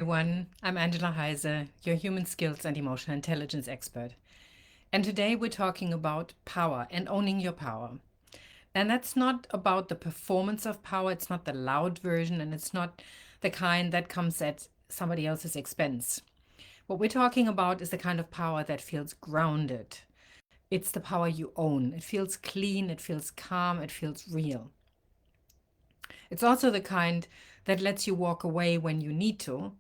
everyone. I'm Angela Heise, your human skills and emotional intelligence expert. And today we're talking about power and owning your power. And that's not about the performance of power, it's not the loud version, and it's not the kind that comes at somebody else's expense. What we're talking about is the kind of power that feels grounded. It's the power you own. It feels clean, it feels calm, it feels real. It's also the kind that lets you walk away when you need to,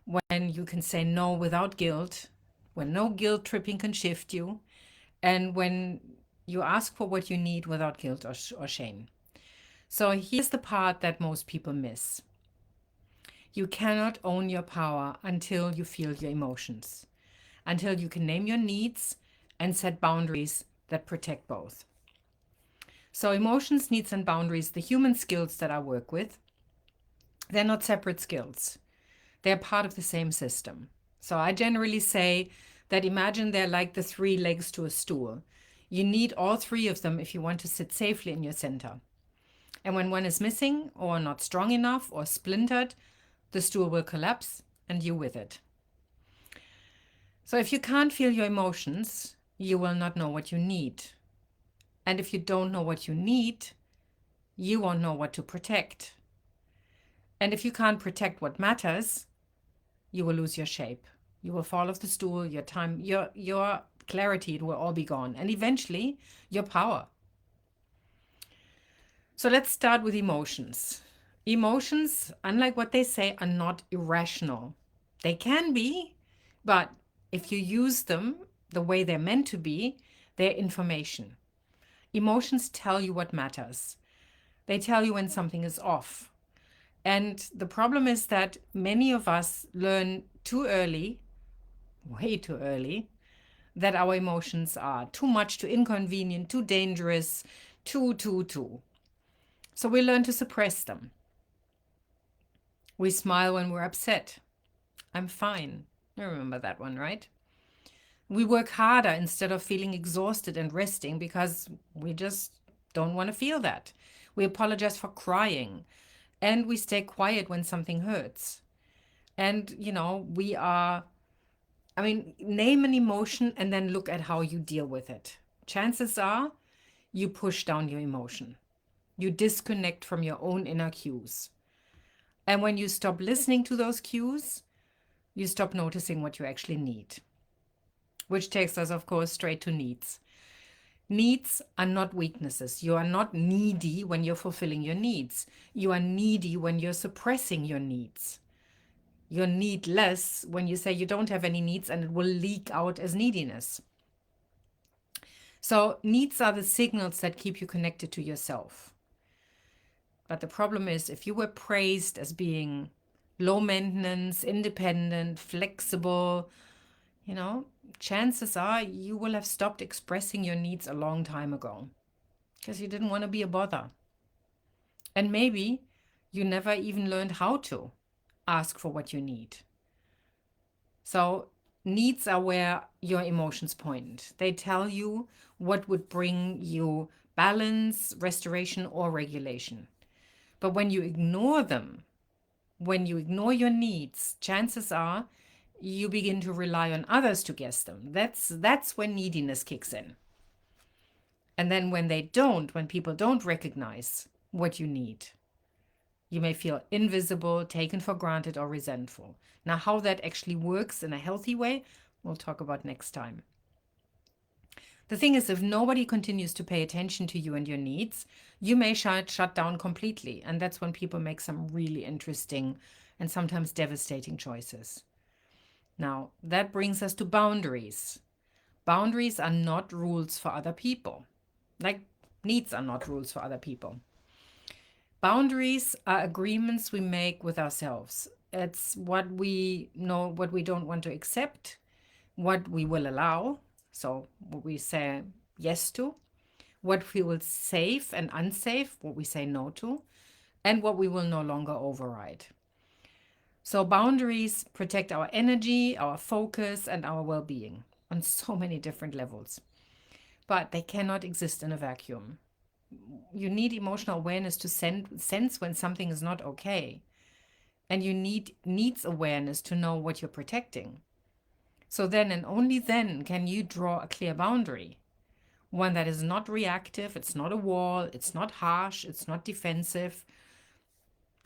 when you can say no without guilt, when no guilt tripping can shift you, and when you ask for what you need without guilt or shame. So here's the part that most people miss. You cannot own your power until you feel your emotions, until you can name your needs and set boundaries that protect both. So emotions, needs, and boundaries, the human skills that I work with, they're not separate skills. They're part of the same system. So I generally say that imagine they're like the three legs to a stool. You need all three of them if you want to sit safely in your center. And when one is missing or not strong enough or splintered, the stool will collapse and you with it. So if you can't feel your emotions, you will not know what you need. And if you don't know what you need, you won't know what to protect. And if you can't protect what matters, you will lose your shape. You will fall off the stool, your time, your clarity, it will all be gone. And eventually, your power. So let's start with emotions. Emotions, unlike what they say, are not irrational. They can be, but if you use them the way they're meant to be, they're information. Emotions tell you what matters. They tell you when something is off. And the problem is that many of us learn too early, way too early, that our emotions are too much, too inconvenient, too dangerous, too. So we learn to suppress them. We smile when we're upset. I'm fine. You remember that one, right? We work harder instead of feeling exhausted and resting because we just don't want to feel that. We apologize for crying and we stay quiet when something hurts. And, name an emotion and then look at how you deal with it. Chances are you push down your emotion. You disconnect from your own inner cues. And when you stop listening to those cues, you stop noticing what you actually need. Which takes us, of course, straight to needs. Needs are not weaknesses. You are not needy when you're fulfilling your needs. You are needy when you're suppressing your needs. You're needless when you say you don't have any needs and it will leak out as neediness. So needs are the signals that keep you connected to yourself. But the problem is if you were praised as being low maintenance, independent, flexible, chances are you will have stopped expressing your needs a long time ago because you didn't want to be a bother. And maybe you never even learned how to ask for what you need. So needs are where your emotions point. They tell you what would bring you balance, restoration, or regulation. But when you ignore them, when you ignore your needs, chances are you begin to rely on others to guess them. That's when neediness kicks in. And then when people don't recognize what you need, you may feel invisible, taken for granted, or resentful. Now, how that actually works in a healthy way, we'll talk about next time. The thing is, if nobody continues to pay attention to you and your needs, you may shut down completely. And that's when people make some really interesting and sometimes devastating choices. Now, that brings us to boundaries. Boundaries are not rules for other people. Like needs are not rules for other people. Boundaries are agreements we make with ourselves. It's what we know, what we don't want to accept, what we will allow. So what we say yes to, what feels safe and unsafe, what we say no to, and what we will no longer override. So boundaries protect our energy, our focus, and our well-being on so many different levels. But they cannot exist in a vacuum. You need emotional awareness to sense when something is not okay. And you needs awareness to know what you're protecting. So then and only then can you draw a clear boundary. One that is not reactive, it's not a wall, it's not harsh, it's not defensive,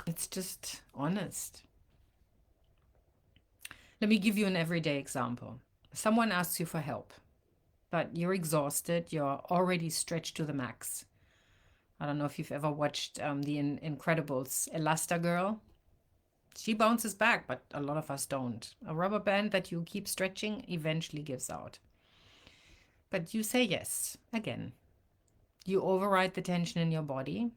it's just honest. Let me give you an everyday example. Someone asks you for help, but you're exhausted, you're already stretched to the max. I don't know if you've ever watched the Incredibles, Elastigirl. She bounces back, but a lot of us don't. A rubber band that you keep stretching eventually gives out. But you say yes again. You override the tension in your body.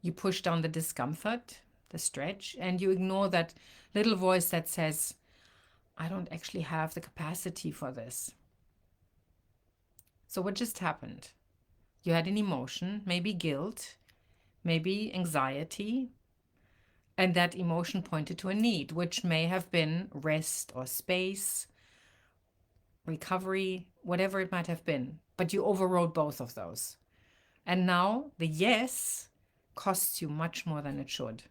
You push down the discomfort, the stretch, and you ignore that little voice that says, I don't actually have the capacity for this. So, what just happened? You had an emotion, maybe guilt, maybe anxiety, and that emotion pointed to a need, which may have been rest or space, recovery, whatever it might have been. But you overrode both of those. And now the yes costs you much more than it should.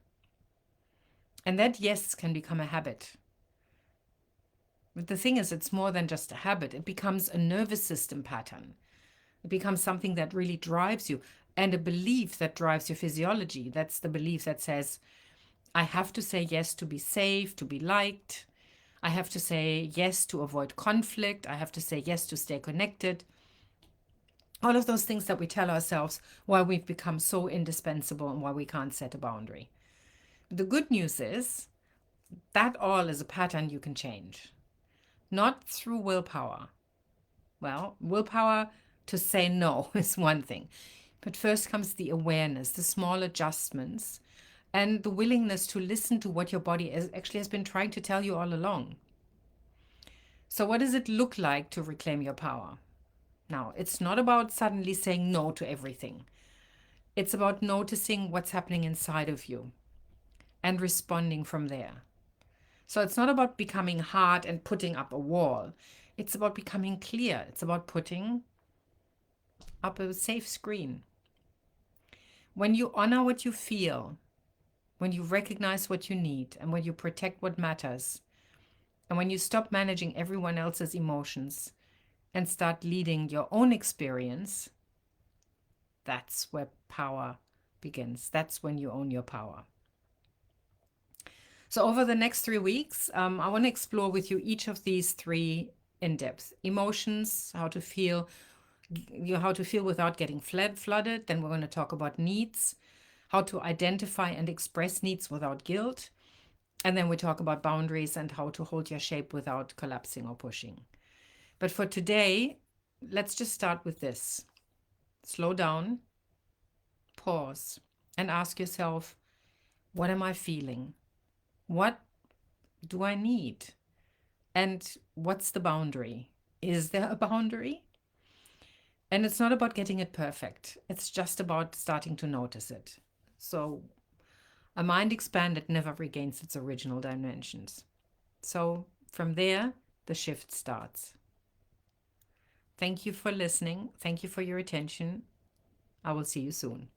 And that yes can become a habit. But the thing is, it's more than just a habit. It becomes a nervous system pattern. It becomes something that really drives you, and a belief that drives your physiology. That's the belief that says, I have to say yes to be safe, to be liked. I have to say yes to avoid conflict. I have to say yes to stay connected. All of those things that we tell ourselves why we've become so indispensable and why we can't set a boundary. The good news is that all is a pattern you can change, not through willpower. Well, willpower to say no is one thing. But first comes the awareness, the small adjustments, and the willingness to listen to what your body actually has been trying to tell you all along. So, what does it look like to reclaim your power? Now, it's not about suddenly saying no to everything. It's about noticing what's happening inside of you and responding from there. So, it's not about becoming hard and putting up a wall. It's about becoming clear. It's about putting up a safe screen. When you honor what you feel, when you recognize what you need, and when you protect what matters, and when you stop managing everyone else's emotions and start leading your own experience, that's where power begins. That's when you own your power. So over the next 3 weeks, I want to explore with you each of these three in depth. Emotions, how to feel, how to feel without getting flooded. Then we're going to talk about needs, how to identify and express needs without guilt. And then we talk about boundaries and how to hold your shape without collapsing or pushing. But for today, let's just start with this. Slow down, pause, and ask yourself, what am I feeling? What do I need? And what's the boundary? Is there a boundary? And it's not about getting it perfect. It's just about starting to notice it. So a mind expanded never regains its original dimensions. So from there, the shift starts. Thank you for listening. Thank you for your attention. I will see you soon.